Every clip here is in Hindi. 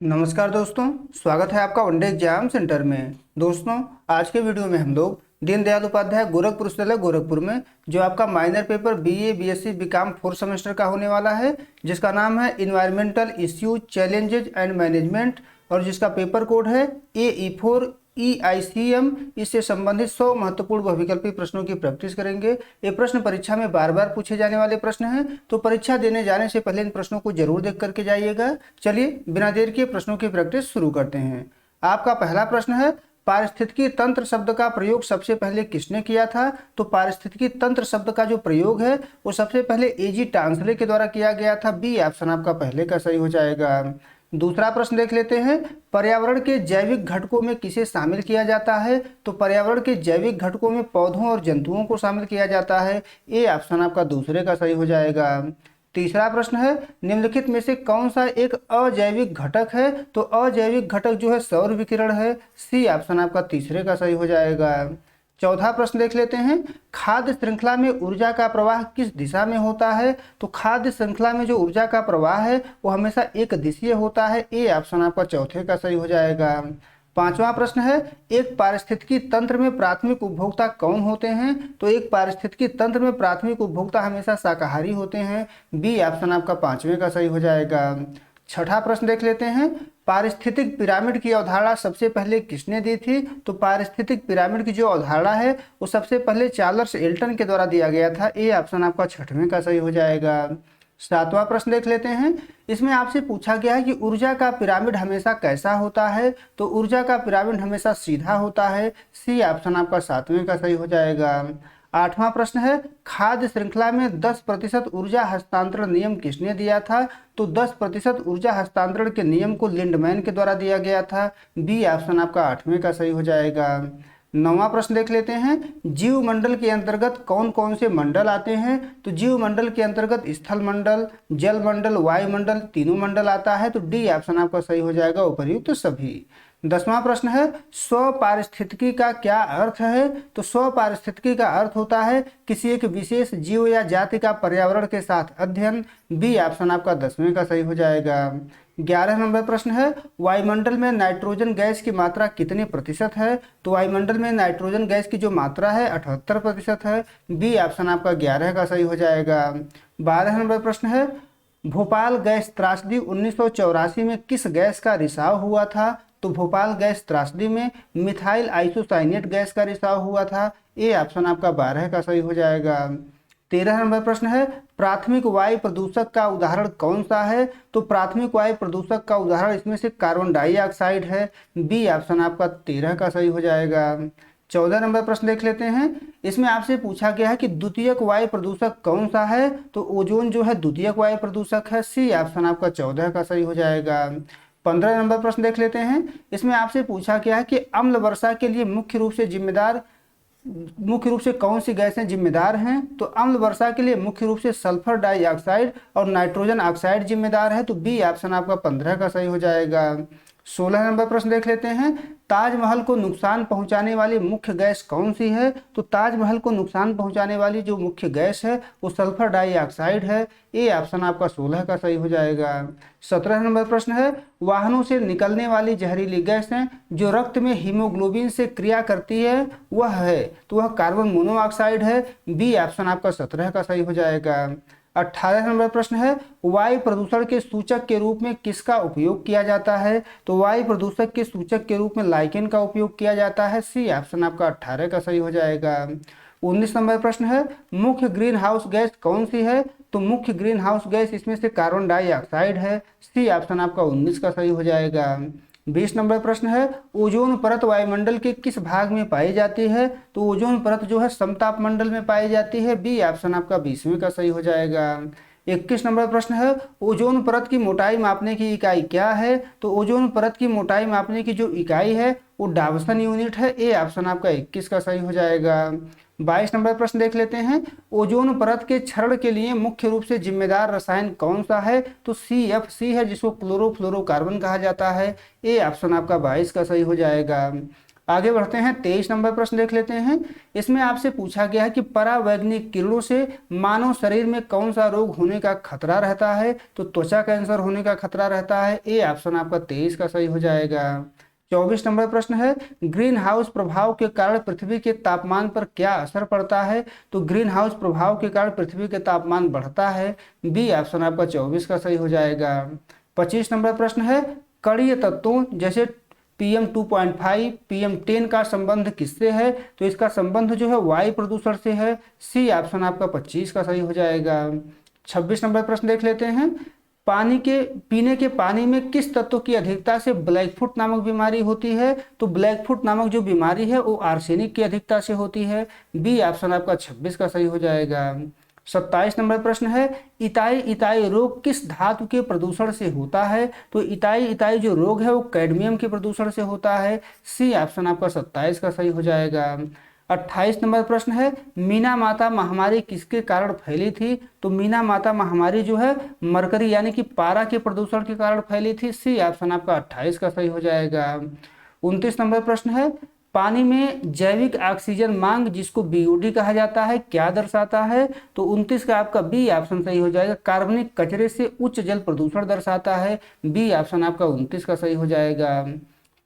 नमस्कार दोस्तों, स्वागत है आपका वनडे एग्जाम सेंटर में। दोस्तों, आज के वीडियो में हम लोग दीनदयाल उपाध्याय गोरखपुर विश्वविद्यालय गोरखपुर में जो आपका minor paper BA BSc BCom 4th semester का होने वाला है, जिसका नाम है environmental issues challenges and management और जिसका पेपर कोड है AE4 EICM, इससे संबंधित 100 महत्वपूर्ण बहुविकल्पी प्रश्नों की प्रैक्टिस करेंगे। ये प्रश्न परीक्षा में बार बार पूछे जाने वाले प्रश्न हैं, तो परीक्षा देने जाने से पहले इन प्रश्नों को जरूर देख करके जाइएगा। चलिए बिना देर के प्रश्नों की प्रैक्टिस शुरू करते हैं। आपका पहला प्रश्न है, पारिस्थितिकी तंत्र शब्द का प्रयोग सबसे पहले किसने किया था? तो पारिस्थितिकी तंत्र शब्द का जो प्रयोग है वो सबसे पहले AG टांसले के द्वारा किया गया था। बी ऑप्शन आपका पहले का सही हो जाएगा। दूसरा प्रश्न देख लेते हैं, पर्यावरण के जैविक घटकों में किसे शामिल किया जाता है? तो पर्यावरण के जैविक घटकों में पौधों और जंतुओं को शामिल किया जाता है। ए ऑप्शन आपका दूसरे का सही हो जाएगा। तीसरा प्रश्न है, निम्नलिखित में से कौन सा एक अजैविक घटक है? तो अजैविक घटक जो है सौर विकिरण है। सी ऑप्शन आपका तीसरे का सही हो जाएगा। चौथा प्रश्न देख लेते हैं, खाद्य श्रृंखला में ऊर्जा का प्रवाह किस दिशा में होता है? तो खाद्य श्रृंखला में जो ऊर्जा का प्रवाह है वो हमेशा एक दिशीय होता है। ए ऑप्शन आपका चौथे का सही हो जाएगा। पांचवा प्रश्न है, एक पारिस्थितिकी तंत्र में प्राथमिक उपभोक्ता कौन होते हैं? तो एक पारिस्थितिकी तंत्र में प्राथमिक उपभोक्ता हमेशा शाकाहारी होते हैं। बी ऑप्शन आपका पांचवें का सही हो जाएगा। छठा प्रश्न देख लेते हैं, पारिस्थितिक पिरामिड की अवधारणा सबसे पहले किसने दी थी? तो पारिस्थितिक पिरामिड की जो अवधारणा है वो सबसे पहले चार्ल्स एल्टन के द्वारा दिया गया था। ए ऑप्शन आपका छठवें का सही हो जाएगा। सातवां प्रश्न देख लेते हैं, इसमें आपसे पूछा गया है कि ऊर्जा का पिरामिड हमेशा कैसा होता है? तो ऊर्जा का पिरामिड हमेशा सीधा होता है। सी ऑप्शन आपका सातवें का सही हो जाएगा। आठवां प्रश्न है, खाद्य श्रृंखला में 10% ऊर्जा हस्तांतरण नियम किसने दिया था? तो 10% ऊर्जा हस्तांतरण के नियम को लिंडमैन के द्वारा दिया गया था। बी ऑप्शन आपका आठवें का सही हो जाएगा। नौवां प्रश्न देख लेते हैं, जीव मंडल के अंतर्गत कौन कौन से मंडल आते हैं? तो जीव मंडल के अंतर्गत स्थल मंडल, जल मंडल, वायुमंडल, तीनों मंडल आता है। तो डी ऑप्शन आपका सही हो जाएगा, उपर्युक्त सभी। 10वां प्रश्न है, स्व पारिस्थितिकी का क्या अर्थ है? तो स्व पारिस्थितिकी का अर्थ होता है किसी एक विशेष जीव या जाति का पर्यावरण के साथ अध्ययन। बी ऑप्शन आपका 10वें का सही हो जाएगा। 11 नंबर प्रश्न है, वायुमंडल में नाइट्रोजन गैस की मात्रा कितने प्रतिशत है? तो वायुमंडल में नाइट्रोजन गैस की जो मात्रा है 78% है। बी ऑप्शन आपका 11 का सही हो जाएगा। 12 नंबर प्रश्न है, भोपाल गैस त्रासदी 1984 में किस गैस का रिसाव हुआ था? तो भोपाल गैस त्रासदी में मिथाइल आइसोसाइनेट गैस का रिसाव हुआ था। ए ऑप्शन आपका 12 का सही हो जाएगा। 13 नंबर प्रश्न है, प्राथमिक वायु प्रदूषक का उदाहरण कौन सा है? तो प्राथमिक वायु प्रदूषक का उदाहरण इसमें से कार्बन डाइऑक्साइड है। बी ऑप्शन आपका 13 का सही हो जाएगा। 14 नंबर प्रश्न देख लेते हैं, इसमें आपसे पूछा गया है कि द्वितीयक वायु प्रदूषक कौन सा है? तो ओजोन जो है द्वितीयक वायु प्रदूषक है। सी ऑप्शन आपका 14 का सही हो जाएगा। 15 नंबर प्रश्न देख लेते हैं, इसमें आपसे पूछा गया है कि अम्ल वर्षा के लिए मुख्य रूप से कौन सी गैसें जिम्मेदार हैं? तो अम्ल वर्षा के लिए मुख्य रूप से सल्फर डाइऑक्साइड और नाइट्रोजन ऑक्साइड जिम्मेदार है। तो बी ऑप्शन आपका 15 का सही हो जाएगा। 16 नंबर प्रश्न देख लेते हैं, ताजमहल को नुकसान पहुंचाने वाली मुख्य गैस कौन सी है? तो ताजमहल को नुकसान पहुंचाने वाली जो मुख्य गैस है वो सल्फर डाइऑक्साइड है। ए ऑप्शन आपका 16 का सही हो जाएगा। 17 नंबर प्रश्न है, वाहनों से निकलने वाली जहरीली गैसें जो रक्त में हीमोग्लोबिन से क्रिया करती है वह है, तो वह कार्बन मोनोऑक्साइड है। बी ऑप्शन आपका 17 का सही हो जाएगा। 18 नंबर प्रश्न है, वायु प्रदूषण के सूचक के रूप में किसका उपयोग किया जाता है? तो वायु प्रदूषक के सूचक के रूप में लाइकेन का उपयोग किया जाता है। सी ऑप्शन आपका 18 का सही हो जाएगा। 19 नंबर प्रश्न है, मुख्य ग्रीन हाउस गैस कौन सी है? तो मुख्य ग्रीन हाउस गैस इसमें से कार्बन डाइऑक्साइड है। सी ऑप्शन आपका 19 का सही हो जाएगा। 20 नंबर प्रश्न है, ओजोन परत वायुमंडल के किस भाग में पाई जाती है? तो ओजोन परत जो है समताप मंडल में पाई जाती है। बी ऑप्शन आपका 20वें का सही हो जाएगा। 21 नंबर प्रश्न है, ओजोन परत की मोटाई मापने की इकाई क्या है? तो ओजोन परत की मोटाई मापने की जो इकाई है वो डावसन यूनिट है। ए ऑप्शन आपका 21 का सही हो जाएगा। 22 नंबर प्रश्न देख लेते हैं, ओजोन परत के क्षरण के लिए मुख्य रूप से जिम्मेदार रसायन कौन सा है? तो CFC है, जिसको क्लोरोफ्लोरोकार्बन कहा जाता है। ए ऑप्शन आपका 22 का सही हो जाएगा। आगे बढ़ते हैं, 23 नंबर प्रश्न देख लेते हैं। इसमें आपसे पूछा गया है कि परावैंगनिक किरणों से मानव शरीर में कौन सा रोग होने का खतरा रहता है। तो त्वचा कैंसर होने का खतरा रहता है। ए ऑप्शन आपका 23 का सही हो जाएगा। 24 नंबर प्रश्न है, ग्रीन हाउस प्रभाव के कारण पृथ्वी के तापमान पर क्या असर पड़ता है। तो ग्रीन हाउस प्रभाव के कारण पृथ्वी के तापमान बढ़ता है। बी ऑप्शन आपका 24 का सही हो जाएगा। 25 नंबर प्रश्न है, कणीय तत्वों जैसे PM2.5 PM10 का संबंध किससे है। तो इसका संबंध जो है वायु प्रदूषण से है। सी ऑप्शन आपका 25 का सही हो जाएगा। 26 नंबर प्रश्न देख लेते हैं, पीने के पानी में किस तत्व की अधिकता से ब्लैकफुट नामक बीमारी होती है। तो ब्लैकफुट नामक जो बीमारी है वो आर्सेनिक की अधिकता से होती है। बी ऑप्शन आपका 26 का सही हो जाएगा। 27 नंबर प्रश्न है, इताई रोग किस धातु के प्रदूषण से होता है। तो इताई जो रोग है वो कैडमियम के प्रदूषण से होता है। सी ऑप्शन आपका 27 का सही हो जाएगा। 28 नंबर प्रश्न है, मीना माता महामारी किसके कारण फैली थी। तो मीना माता महामारी जो है मरकरी यानी कि पारा के प्रदूषण के कारण फैली थी। सी ऑप्शन आपका 28 का सही हो जाएगा। 29 नंबर प्रश्न है, पानी में जैविक ऑक्सीजन मांग जिसको बीओडी कहा जाता है क्या दर्शाता है। तो 29 का आपका बी ऑप्शन सही हो जाएगा, कार्बनिक कचरे से उच्च जल प्रदूषण दर्शाता है। बी ऑप्शन आपका 29 का सही हो जाएगा।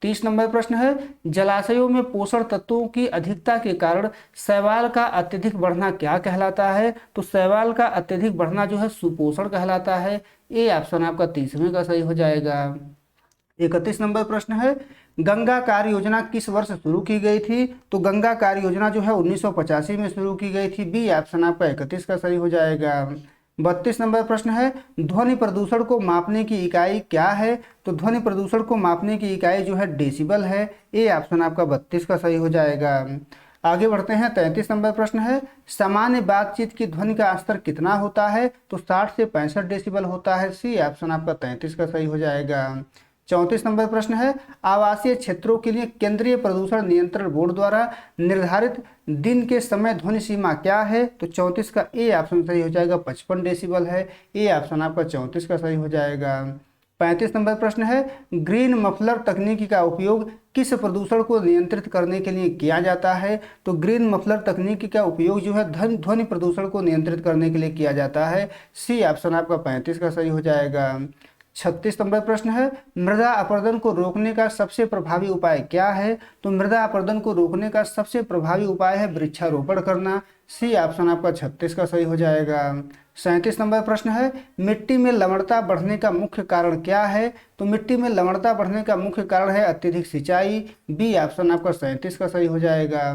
30 नंबर प्रश्न है, जलाशयों में पोषण तत्वों की अधिकता के कारण शैवाल का अत्यधिक बढ़ना क्या कहलाता है। तो शैवाल का अत्यधिक बढ़ना जो है सुपोषण कहलाता है। ए ऑप्शन आपका 30वें का सही हो जाएगा। 31 नंबर प्रश्न है, गंगा कार्य योजना किस वर्ष शुरू की गई थी। तो गंगा कार्य योजना जो है 1985 में शुरू की गई थी। बी ऑप्शन आपका 31 का सही हो जाएगा। 32 नंबर प्रश्न है, ध्वनि प्रदूषण को मापने की इकाई क्या है। तो ध्वनि प्रदूषण को मापने की इकाई जो है डेसिबल है। ए ऑप्शन आपका 32 का सही हो जाएगा। आगे बढ़ते हैं, 33 नंबर प्रश्न है, सामान्य बातचीत की ध्वनि का स्तर कितना होता है। तो 60 से 65 डेसिबल होता है। सी ऑप्शन आपका 33 का सही हो जाएगा। 34 नंबर प्रश्न है, आवासीय क्षेत्रों के लिए केंद्रीय प्रदूषण नियंत्रण बोर्ड द्वारा निर्धारित दिन के समय ध्वनि सीमा क्या है। तो 34 का ए ऑप्शन सही हो जाएगा, 55 डेसिबल है। ए ऑप्शन आपका 34 का सही हो जाएगा। 35 नंबर प्रश्न है, ग्रीन मफलर तकनीकी का उपयोग किस प्रदूषण को नियंत्रित करने के लिए किया जाता है। तो ग्रीन मफलर तकनीकी का उपयोग जो है ध्वनि प्रदूषण को नियंत्रित करने के लिए किया जाता है। सी ऑप्शन आपका 35 का सही हो जाएगा। 36 नंबर प्रश्न है, मृदा अपरदन को रोकने का सबसे प्रभावी उपाय क्या है। तो मृदा अपरदन को रोकने का सबसे प्रभावी उपाय है वृक्षारोपण करना। सी ऑप्शन आपका 36 का सही हो जाएगा। 37 नंबर प्रश्न है, मिट्टी में लवणता बढ़ने का मुख्य कारण क्या है। तो मिट्टी में लवणता बढ़ने का मुख्य कारण है अत्यधिक सिंचाई। बी ऑप्शन आपका 37 का सही हो जाएगा।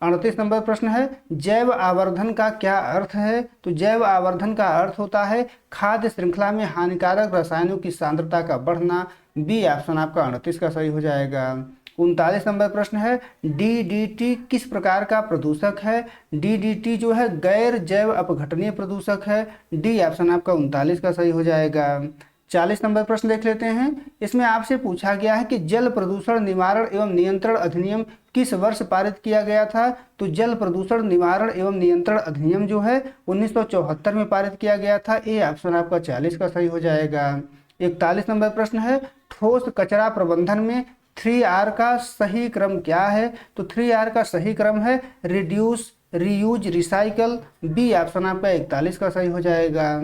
38 नंबर प्रश्न है, जैव आवर्धन का क्या अर्थ है। तो जैव आवर्धन का अर्थ होता है खाद्य श्रृंखला में हानिकारक रसायनों की सांद्रता का बढ़ना। बी ऑप्शन आपका 38 का सही हो जाएगा। 39 नंबर प्रश्न है, DDT किस प्रकार का प्रदूषक है। DDT जो है गैर जैव अपघटनीय प्रदूषक है। डी ऑप्शन आपका 39 का सही हो जाएगा। 40 नंबर प्रश्न देख लेते हैं। इसमें आपसे पूछा गया है कि जल प्रदूषण निवारण एवं नियंत्रण अधिनियम किस वर्ष पारित किया गया था। तो जल प्रदूषण निवारण एवं नियंत्रण अधिनियम जो है 1974 में पारित किया गया था। ए ऑप्शन आपका 40 का सही हो जाएगा। 41 नंबर प्रश्न है, ठोस कचरा प्रबंधन में 3R का सही क्रम क्या है। तो 3R का सही क्रम है reduce, reuse, recycle. B option आपका 41 का सही हो जाएगा।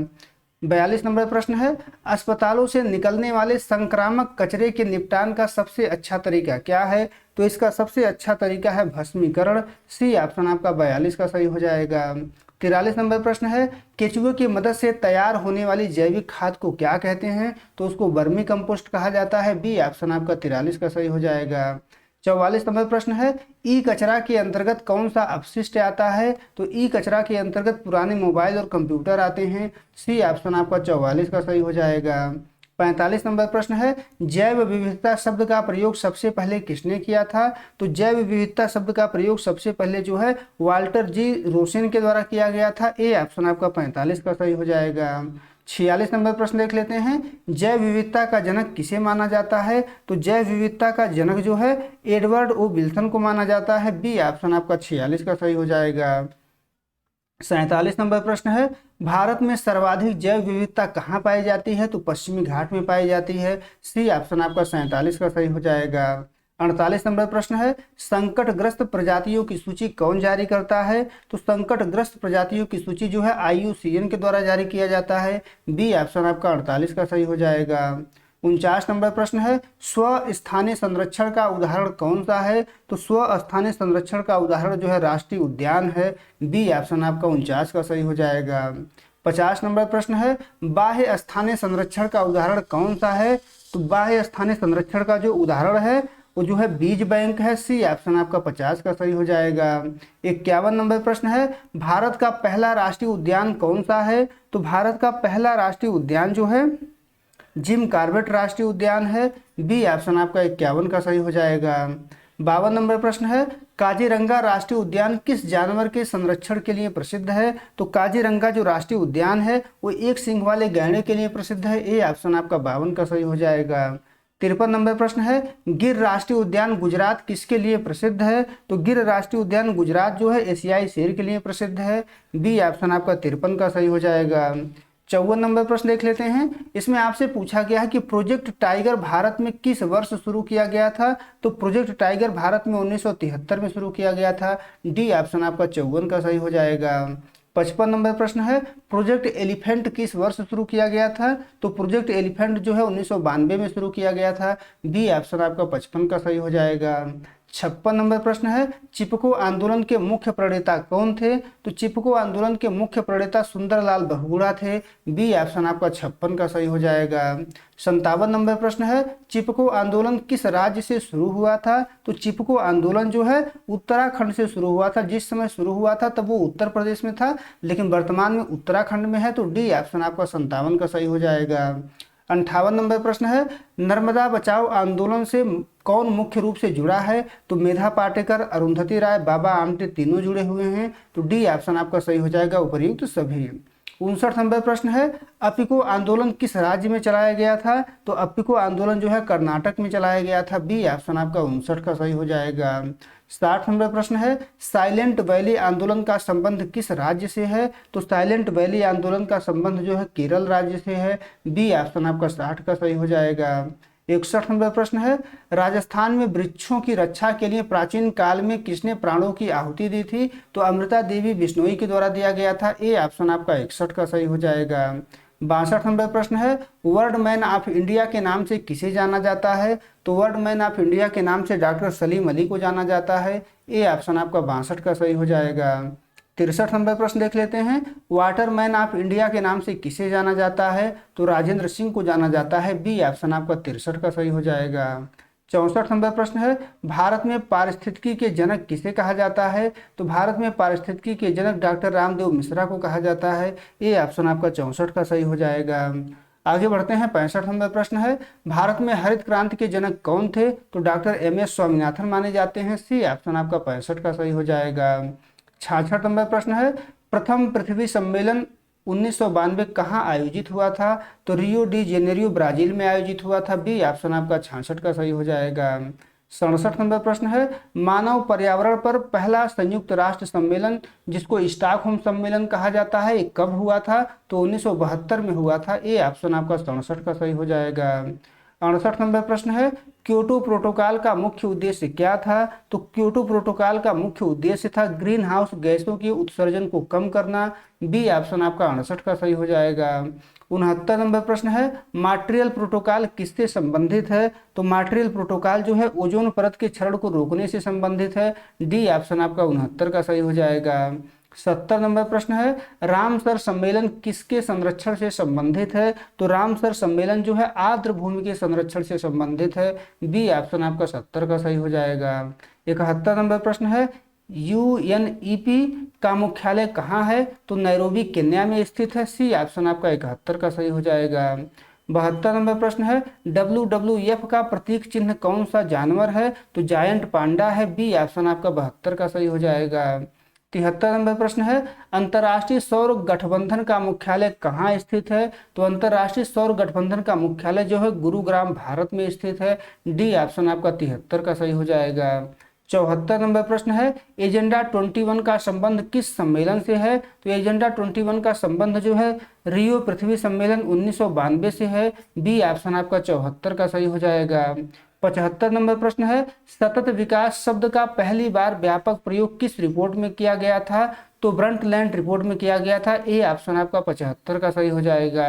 42 नंबर प्रश्न है, अस्पतालों से निकलने वाले संक्रामक कचरे के निपटान का सबसे अच्छा तरीका क्या है। तो इसका सबसे अच्छा तरीका है भस्मीकरण। सी ऑप्शन आपका 42 का सही हो जाएगा। 43 नंबर प्रश्न है, केचुए की मदद से तैयार होने वाली जैविक खाद को क्या कहते हैं। तो उसको वर्मी कंपोस्ट कहा जाता है। बी ऑप्शन आपका 43 का सही हो जाएगा। 44 नंबर प्रश्न है, ई कचरा के अंतर्गत कौन सा अपशिष्ट आता है। तो ई कचरा के अंतर्गत पुराने मोबाइल और कंप्यूटर आते हैं। सी ऑप्शन आपका 44 का सही हो जाएगा। 45 नंबर प्रश्न है, जैव विविधता शब्द का प्रयोग सबसे पहले किसने किया था। तो जैव विविधता शब्द का प्रयोग सबसे पहले जो है वाल्टर जी रोसेन के द्वारा किया गया था। ए ऑप्शन आपका 45 का सही हो जाएगा। 46 नंबर प्रश्न देख लेते हैं, जैव विविधता का जनक किसे माना जाता है। तो जैव विविधता का जनक जो है एडवर्ड ओ विल्सन को माना जाता है। बी ऑप्शन आपका 46 का सही हो जाएगा। 47 नंबर प्रश्न है, भारत में सर्वाधिक जैव विविधता कहाँ पाई जाती है। तो पश्चिमी घाट में पाई जाती है। सी ऑप्शन आपका 47 का सही हो जाएगा। 48 नंबर प्रश्न है, संकटग्रस्त प्रजातियों की सूची कौन जारी करता है? तो संकटग्रस्त प्रजातियों की सूची जो है IUCN के द्वारा जारी किया जाता है। बी ऑप्शन आपका 48 का सही हो जाएगा। 49 नंबर प्रश्न है, स्व स्थानीय संरक्षण का उदाहरण कौन सा है? तो स्व स्थानीय संरक्षण का उदाहरण जो है राष्ट्रीय उद्यान है। बी ऑप्शन आपका 49 का सही हो जाएगा। 50 नंबर प्रश्न है, बाह्य स्थानीय संरक्षण का उदाहरण कौन सा है? तो बाह्य स्थानीय संरक्षण का जो उदाहरण है वो जो है बीज बैंक है। सी ऑप्शन आपका 50 का सही हो जाएगा। 51 नंबर प्रश्न है, भारत का पहला राष्ट्रीय उद्यान कौन सा है? तो भारत का पहला राष्ट्रीय उद्यान जो है जिम कॉर्बेट राष्ट्रीय उद्यान है। बी ऑप्शन आपका 51 का सही हो जाएगा। 52 नंबर प्रश्न है, काजीरंगा राष्ट्रीय उद्यान किस जानवर के संरक्षण के लिए प्रसिद्ध है? तो काजीरंगा जो राष्ट्रीय उद्यान है वो एक सींग वाले गैंडे के लिए प्रसिद्ध है। ए ऑप्शन आपका 52 का सही हो जाएगा। 53 नंबर प्रश्न है, गिर राष्ट्रीय उद्यान गुजरात किसके लिए प्रसिद्ध है? तो गिर राष्ट्रीय उद्यान गुजरात जो है एशियाई शेर के लिए प्रसिद्ध है। बी ऑप्शन आपका 53 का सही हो जाएगा। 54 नंबर प्रश्न देख लेते हैं। इसमें आपसे पूछा गया है कि प्रोजेक्ट टाइगर भारत में किस वर्ष शुरू किया गया था? तो प्रोजेक्ट टाइगर भारत में 1973 में शुरू किया गया था। डी ऑप्शन आपका 54 का सही हो जाएगा। 55 नंबर प्रश्न है, प्रोजेक्ट एलिफेंट किस वर्ष शुरू किया गया था? तो प्रोजेक्ट एलिफेंट जो है 1992 में शुरू किया गया था। बी ऑप्शन आपका 55 का सही हो जाएगा। 56 नंबर प्रश्न है, चिपको आंदोलन के मुख्य प्रणेता कौन थे? तो चिपको आंदोलन के मुख्य प्रणेता सुंदरलाल बहुगुणा थे। बी ऑप्शन आपका 56 का सही हो जाएगा। 57 नंबर प्रश्न है, चिपको आंदोलन किस राज्य से शुरू हुआ था? तो चिपको आंदोलन जो है उत्तराखंड से शुरू हुआ था। जिस समय शुरू हुआ था तब वो उत्तर प्रदेश में था, लेकिन वर्तमान में उत्तराखंड में है। तो डी ऑप्शन आपका 57 का सही हो जाएगा। 58 नंबर प्रश्न है, नर्मदा बचाओ आंदोलन से कौन मुख्य रूप से जुड़ा है? तो मेधा पाटेकर, अरुंधति राय, बाबा आमटे तीनों जुड़े हुए हैं। तो डी ऑप्शन आपका सही हो जाएगा, उपर्युक्त सभी। 59 नंबर प्रश्न है, अपिको आंदोलन किस राज्य में चलाया गया था? तो अपिको आंदोलन जो है कर्नाटक में चलाया गया था। बी ऑप्शन आपका 59 का सही हो जाएगा। 60 नंबर प्रश्न है, साइलेंट वैली आंदोलन का संबंध किस राज्य से है? तो साइलेंट वैली आंदोलन का संबंध जो है केरल राज्य से है। बी ऑप्शन आपका 60 का सही हो जाएगा। 61 नंबर प्रश्न है, राजस्थान में वृक्षों की रक्षा के लिए प्राचीन काल में किसने प्राणों की आहुति दी थी? तो अमृता देवी बिश्नोई के द्वारा दिया गया था। ए ऑप्शन आपका 61 का सही हो जाएगा। 62 नंबर प्रश्न है, वर्ल्ड मैन ऑफ इंडिया के नाम से किसे जाना जाता है? तो वर्ल्ड मैन ऑफ इंडिया के नाम से डॉक्टर सलीम अली को जाना जाता है। ए ऑप्शन आपका 62 का सही हो जाएगा। 63 नंबर प्रश्न देख लेते हैं, वाटर मैन ऑफ इंडिया के नाम से किसे जाना जाता है? तो राजेंद्र सिंह को जाना जाता है। बी ऑप्शन आपका 63 का सही हो जाएगा। 64 नंबर प्रश्न है, भारत में पारिस्थितिकी के जनक किसे कहा जाता है? तो भारत में पारिस्थितिकी के जनक डॉक्टर रामदेव मिश्रा को कहा जाता है। ए ऑप्शन आपका 64 का सही हो जाएगा। आगे बढ़ते हैं। 65 नंबर प्रश्न है, भारत में हरित क्रांति के जनक कौन थे? तो डॉक्टर MS स्वामीनाथन माने जाते हैं। सी ऑप्शन आपका 65 का सही हो जाएगा। 66 नंबर प्रश्न है, प्रथम पृथ्वी सम्मेलन 1992 कहाँ आयोजित हुआ था? तो रियो डी जेनेरियो ब्राजील में आयोजित हुआ था। बी ऑप्शन आपका 66 का सही हो जाएगा। 67 नंबर प्रश्न है, मानव पर्यावरण पर पहला संयुक्त राष्ट्र सम्मेलन जिसको स्टॉकहोम सम्मेलन कहा जाता है, ये कब हुआ था? तो 1972 में हुआ था। ए ऑप्शन आपका 67 का सही हो जाएगा। 68 नंबर प्रश्न है, क्योटो प्रोटोकॉल का मुख्य उद्देश्य क्या था? तो क्योटो प्रोटोकॉल का मुख्य उद्देश्य था ग्रीन हाउस गैसों के उत्सर्जन को कम करना। बी ऑप्शन आपका 68 का सही हो जाएगा। 69 नंबर प्रश्न है, मॉन्ट्रियल प्रोटोकॉल किससे संबंधित है? तो मॉन्ट्रियल प्रोटोकॉल जो है ओजोन परत के क्षरण को रोकने से संबंधित है। डी ऑप्शन आपका 69 का सही हो जाएगा। 70 नंबर प्रश्न है, रामसर सम्मेलन किसके संरक्षण से संबंधित है? तो रामसर सम्मेलन जो है आर्द्र भूमि के संरक्षण से संबंधित है। बी ऑप्शन आपका 70 का सही हो जाएगा। 71 नंबर प्रश्न है, UNEP का मुख्यालय कहाँ है? तो नैरोबी केन्या में स्थित है। सी ऑप्शन आपका 71 का सही हो जाएगा। 72 नंबर प्रश्न है, WWF का प्रतीक चिन्ह कौन सा जानवर है? तो जायंट पांडा है। बी ऑप्शन आपका 72 का सही हो जाएगा। 73 नंबर प्रश्न है, अंतर्राष्ट्रीय सौर गठबंधन का मुख्यालय कहाँ स्थित है? तो अंतर्राष्ट्रीय सौर गठबंधन का मुख्यालय जो है गुरुग्राम भारत में स्थित है। डी ऑप्शन आपका 73 का सही हो जाएगा। 74 नंबर प्रश्न है, एजेंडा 21 का संबंध किस सम्मेलन से है? तो एजेंडा 21 का संबंध जो है रियो पृथ्वी सम्मेलन 1992 से है। बी ऑप्शन आपका 74 का सही हो जाएगा। 75 नंबर प्रश्न है, सतत विकास शब्द का पहली बार व्यापक प्रयोग किस रिपोर्ट में किया गया था? तो ब्रंटलैंड रिपोर्ट में किया गया था। ए ऑप्शन आपका 75 का सही हो जाएगा।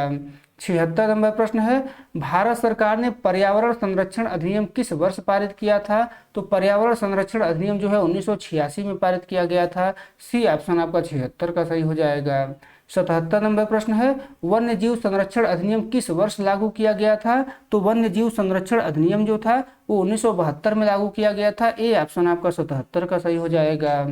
76 नंबर प्रश्न है, भारत सरकार ने पर्यावरण संरक्षण अधिनियम किस वर्ष पारित किया था? तो पर्यावरण संरक्षण अधिनियम जो है 1986 में पारित किया गया था। सी ऑप्शन आपका 76 का सही हो जाएगा। 77 नंबर प्रश्न है, वन्य जीव संरक्षण अधिनियम किस वर्ष लागू किया गया था? तो वन्य जीव संरक्षण अधिनियम जो था वो 1972 में लागू किया गया था। ए ऑप्शन आपका 77 का सही हो जाएगा।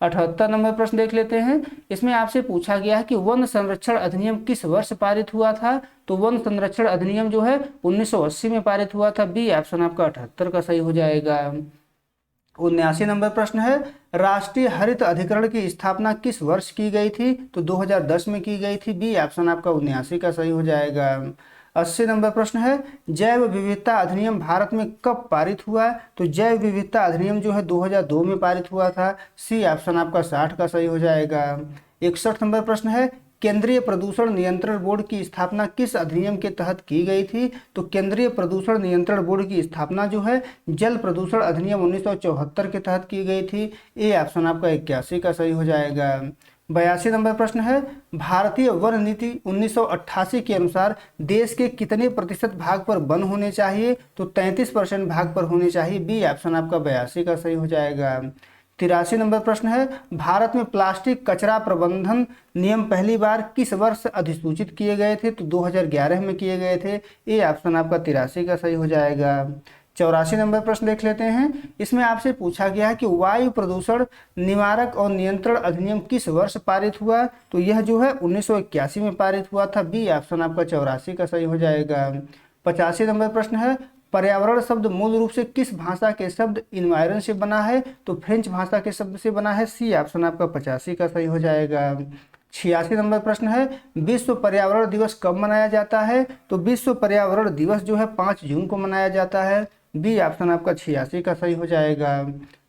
78 नंबर प्रश्न देख लेते हैं। इसमें आपसे पूछा गया है कि वन संरक्षण अधिनियम किस वर्ष पारित हुआ था? तो वन संरक्षण अधिनियम जो है 1980 में पारित हुआ था। बी ऑप्शन आपका 78 का सही हो जाएगा। 79 नंबर प्रश्न है, राष्ट्रीय हरित अधिकरण की स्थापना किस वर्ष की गई थी? तो 2010 में की गई थी। बी ऑप्शन आपका 79 का सही हो जाएगा। 80 नंबर प्रश्न है, जैव विविधता अधिनियम भारत में कब पारित हुआ? तो जैव विविधता अधिनियम जो है 2002 में पारित हुआ था। सी ऑप्शन आपका 60 का सही हो जाएगा। 61 नंबर प्रश्न है, केंद्रीय प्रदूषण नियंत्रण बोर्ड की स्थापना किस अधिनियम के तहत की गई थी? तो केंद्रीय प्रदूषण नियंत्रण बोर्ड की स्थापना जो है जल प्रदूषण अधिनियम 1974 के तहत की गई थी। ए ऑप्शन आपका 81 का सही हो जाएगा। 82 नंबर प्रश्न है, भारतीय वन नीति 1988 के अनुसार देश के कितने प्रतिशत भाग पर वन होने चाहिए? तो 33% भाग पर होने चाहिए। बी ऑप्शन आपका 82 का सही हो जाएगा। 83 नंबर प्रश्न है, भारत में प्लास्टिक कचरा प्रबंधन नियम पहली बार किस वर्ष अधिसूचित किए गए थे? तो 2011 में किए गए थे। ए ऑप्शन आपका 83 का सही हो जाएगा। 84 नंबर प्रश्न देख लेते हैं। इसमें आपसे पूछा गया है कि वायु प्रदूषण निवारक और नियंत्रण अधिनियम किस वर्ष पारित हुआ? तो यह जो है 1981 में पारित हुआ था। बी ऑप्शन आपका 84 का सही हो जाएगा। 85 नंबर प्रश्न है, पर्यावरण शब्द मूल रूप से किस भाषा के शब्द इन्वायरन से बना है? तो फ्रेंच भाषा के शब्द से बना है। सी ऑप्शन आपका 85 का सही हो जाएगा। 86 नंबर प्रश्न है, विश्व पर्यावरण दिवस कब मनाया जाता है? तो विश्व पर्यावरण दिवस जो है 5 जून को मनाया जाता है। बी ऑप्शन आपका 86 का सही हो जाएगा।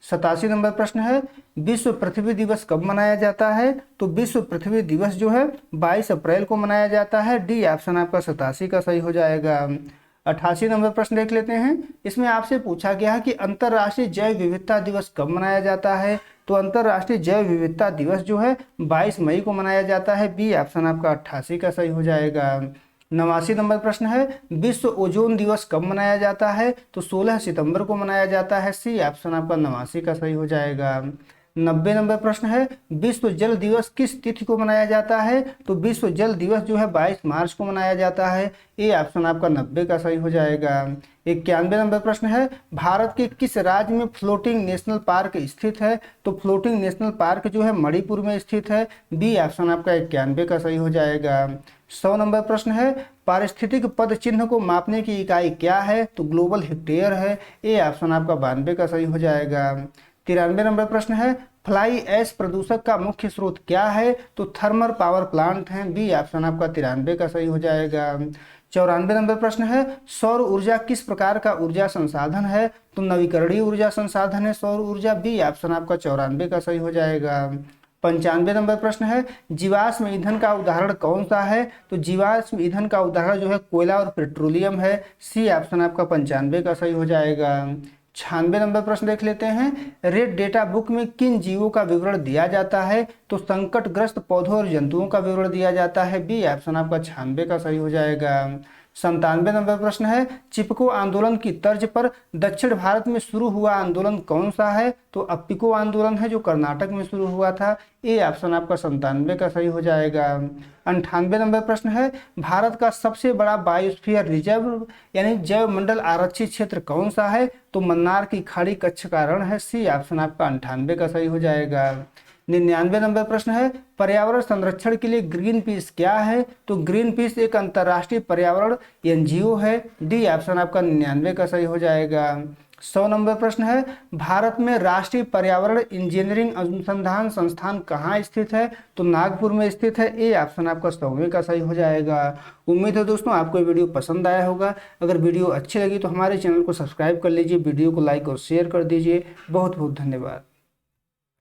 87 नंबर प्रश्न है, विश्व पृथ्वी दिवस कब मनाया जाता है? तो विश्व पृथ्वी दिवस जो है 22 अप्रैल को मनाया जाता है। डी ऑप्शन आपका 87 का सही हो जाएगा। 88 नंबर प्रश्न देख लेते हैं। इसमें आपसे पूछा गया है कि अंतर्राष्ट्रीय जैव विविधता दिवस कब मनाया जाता है? तो अंतर्राष्ट्रीय जैव विविधता दिवस जो है 22 मई को मनाया जाता है। बी ऑप्शन आपका 88 का सही हो जाएगा। 89 नंबर प्रश्न है, विश्व ओजोन दिवस कब मनाया जाता है? तो 16 सितंबर को मनाया जाता है। सी ऑप्शन आपका 89 का सही हो जाएगा। 90 नंबर प्रश्न है, विश्व जल दिवस किस तिथि को मनाया जाता है? तो विश्व जल दिवस जो है 22 मार्च को मनाया जाता है। ए ऑप्शन आपका 90 का सही हो जाएगा। 91 नंबर प्रश्न है, भारत के किस राज्य में फ्लोटिंग नेशनल पार्क स्थित है? तो फ्लोटिंग नेशनल पार्क जो है मणिपुर में स्थित है। बी ऑप्शन आपका 91 का सही हो जाएगा। 100 नंबर प्रश्न है, पारिस्थितिक पद चिन्ह को मापने की इकाई क्या है? तो ग्लोबल हेक्टेयर है। ए ऑप्शन आपका 92 का सही हो जाएगा। 93 नंबर प्रश्न है, फ्लाई ऐश प्रदूषक का मुख्य स्रोत क्या है? तो थर्मल पावर प्लांट है। बी ऑप्शन आपका 93 का सही हो जाएगा। 94 नंबर प्रश्न है, सौर ऊर्जा किस प्रकार का ऊर्जा संसाधन है? तो नवीकरणीय ऊर्जा संसाधन है सौर ऊर्जा। बी ऑप्शन आपका 94 का सही हो जाएगा। 95 नंबर प्रश्न है, जीवाश्म ईंधन का उदाहरण कौन सा है? तो जीवाश्म ईंधन का उदाहरण जो है कोयला और पेट्रोलियम है। सी ऑप्शन आपका 95 का सही हो जाएगा। 96 नंबर प्रश्न देख लेते हैं, रेड डेटा बुक में किन जीवों का विवरण दिया जाता है? तो संकटग्रस्त पौधों और जंतुओं का विवरण दिया जाता है। बी ऑप्शन आपका 96 का सही हो जाएगा। 97 नंबर प्रश्न है, चिपको आंदोलन की तर्ज पर दक्षिण भारत में शुरू हुआ आंदोलन कौन सा है? तो अप्पिको आंदोलन है जो कर्नाटक में शुरू हुआ था। ए ऑप्शन आपका 97 का सही हो जाएगा। 98 नंबर प्रश्न है, भारत का सबसे बड़ा बायोस्फीयर रिजर्व यानी जैव मंडल आरक्षित क्षेत्र कौन सा है? तो मन्नार की खाड़ी कच्छ का रण है। सी ऑप्शन आपका 98 का सही हो जाएगा। 99 नंबर प्रश्न है, पर्यावरण संरक्षण के लिए ग्रीन पीस क्या है? तो ग्रीन पीस एक अंतर्राष्ट्रीय पर्यावरण एनजीओ है। डी ऑप्शन आपका 99 का सही हो जाएगा। 100 नंबर प्रश्न है, भारत में राष्ट्रीय पर्यावरण इंजीनियरिंग अनुसंधान संस्थान कहाँ स्थित है? तो नागपुर में स्थित है। ए ऑप्शन आपका 100वें का सही हो जाएगा। उम्मीद है दोस्तों आपको ये वीडियो पसंद आया होगा। अगर वीडियो अच्छी लगी तो हमारे चैनल को सब्सक्राइब कर लीजिए, वीडियो को लाइक और शेयर कर दीजिए। बहुत बहुत धन्यवाद।